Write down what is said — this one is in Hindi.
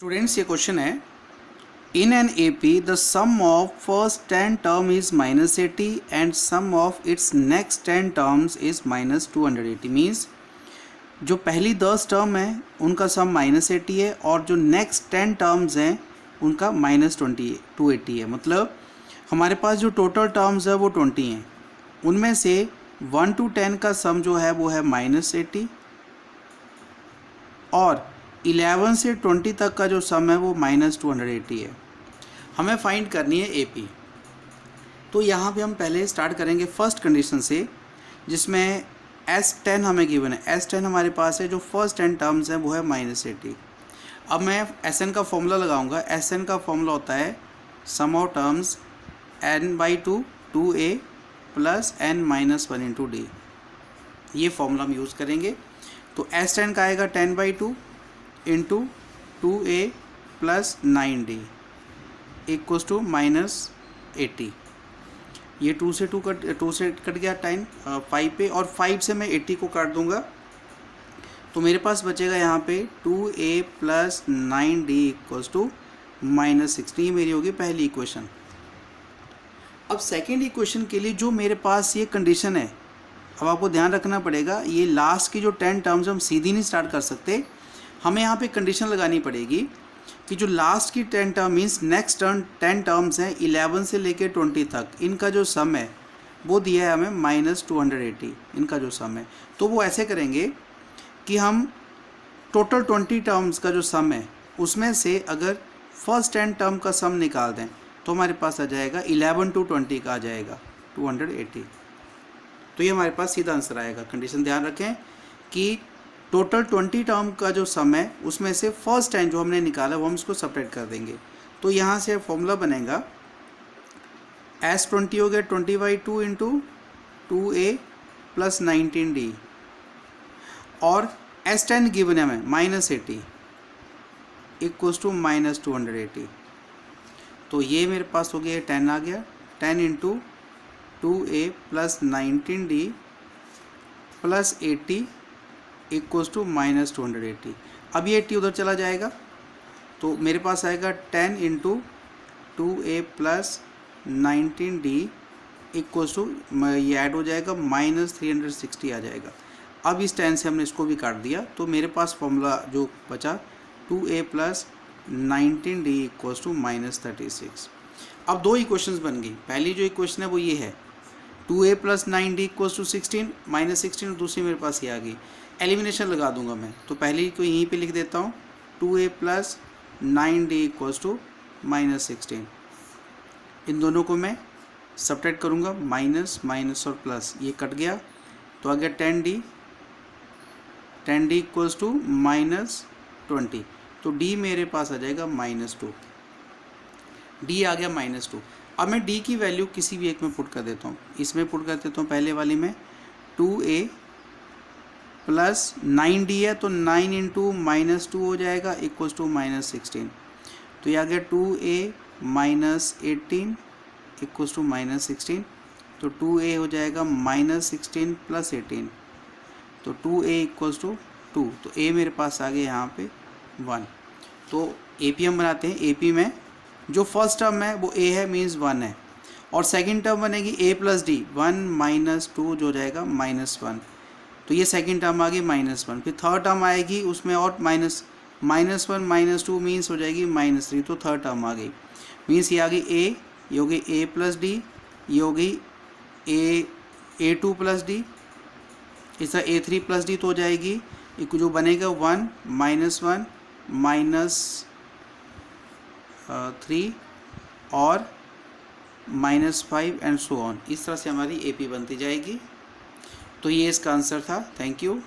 स्टूडेंट्स ये क्वेश्चन है, in an AP the sum of first 10 term is -80 and sum of its next 10 terms is -280। Means जो पहली 10 टर्म है उनका सम -80 है और जो नेक्स्ट 10 टर्म्स हैं उनका -280 है। मतलब हमारे पास जो टोटल टर्म्स है वो 20 हैं, उनमें से 1 to 10 का सम जो है वो है -80 और 11 से 20 तक का जो सम है वो -280 है। हमें फाइंड करनी है एपी। तो यहाँ पे हम पहले स्टार्ट करेंगे फर्स्ट कंडीशन से, जिसमें S10 हमें गिवन है। S10 हमारे पास है, जो फर्स्ट 10 टर्म्स हैं वो है -80। अब मैं Sn का फॉर्मूला लगाऊंगा। Sn का फॉर्मूला होता है sum of terms n/2 2a plus n-1 into D. ये फॉर्मूला हम यूज़ करेंगे। तो S10 का आएगा 10/2 into 2a plus 9d equals to -80। ये 2 से कट गया 10 5 पे, और 5 से मैं 80 को काट दूंगा तो मेरे पास बचेगा यहाँ पे 2a plus 9d equals to -16। ये मेरी होगी पहली इक्वेशन। अब सेकेंड इक्वेशन के लिए जो मेरे पास ये कंडीशन है, अब आपको ध्यान रखना पड़ेगा, ये लास्ट की जो 10 टर्म्स हम सीधी नहीं स्टार्ट कर सकते, हमें यहाँ पे कंडीशन लगानी पड़ेगी कि जो लास्ट की 10 टर्म मीन्स नेक्स्ट 10 टर्म्स हैं 11 से लेके 20 तक, इनका जो सम है वो दिया है हमें -280। इनका जो सम है तो वो ऐसे करेंगे कि हम टोटल 20 टर्म्स का जो सम है उसमें से अगर फर्स्ट 10 टर्म का सम निकाल दें तो हमारे पास आ जाएगा 11 to 20 का आ जाएगा 280। तो ये हमारे पास सीधा आंसर आएगा। कंडीशन ध्यान रखें कि टोटल 20 टर्म का जो सम है उसमें से फर्स्ट 10 जो हमने निकाला वो हम इसको सेपरेट कर देंगे। तो यहाँ से फॉर्मूला बनेगा S20 हो गया 20/2 इंटू 2a प्लस 19d और S10 गिवन है हमें -80 इक्वल्स टू -280। तो ये मेरे पास हो गया 10 आ गया, 10 into 2a plus 19d plus 80 equals to -280। अब ये 80 उधर चला जाएगा तो मेरे पास आएगा 10 into 2a plus 19d equals to, ये ऐड हो जाएगा -360 आ जाएगा। अब इस 10 से हमने इसको भी काट दिया तो मेरे पास फॉर्मूला जो बचा 2a plus 19d equals to -36। अब दो इक्वेशंस बन गई। पहली जो इक्वेशन है वो ये है 2a plus 9d equals to 16 -16, दूसरी मेरे पास ये आ गई। एलिमिनेशन लगा दूंगा मैं, तो पहली को यहीं पे लिख देता हूँ 2a plus 9d equals to -16। इन दोनों को मैं सब्ट्रैक्ट करूँगा, माइनस और प्लस, ये कट गया तो आ गया 10d इक्वल्स टू -20। तो d मेरे पास आ जाएगा -2। d आ गया -2। अब मैं d की वैल्यू किसी भी एक में पुट कर देता हूँ। इसमें पुट कर देता हूँ पहले वाली में 2a प्लस 9d है तो 9 इंटू -2 हो जाएगा इक्वल्स टू -16। तो ये आ गया 2a माइनस 18 इक्वल्स टू -16। तो 2a हो जाएगा -16 प्लस 18, तो 2a इक्वल्स टू 2। तो a मेरे पास आ गया यहाँ पे 1। तो AP हम बनाते हैं। AP में जो फर्स्ट टर्म है वो a है, मीन्स 1 है, और सेकंड टर्म बनेगी a प्लस d, 1 - 2 जो हो जाएगा -1। तो ये सेकंड टर्म आ गई -1। फिर थर्ड टर्म आएगी उसमें और -1 -2 मीन्स हो जाएगी -3। तो थर्ड टर्म आ गई, मीन्स ये आ गई a, ये हो गई a प्लस डी, ये हो गई a2 प्लस डी, इस तरह a3 प्लस डी तो हो जाएगी जो बनेगा 1 -3 और -5 एंड सो ऑन। इस तरह से हमारी AP बनती जाएगी। तो ये इसका आंसर था। Thank you.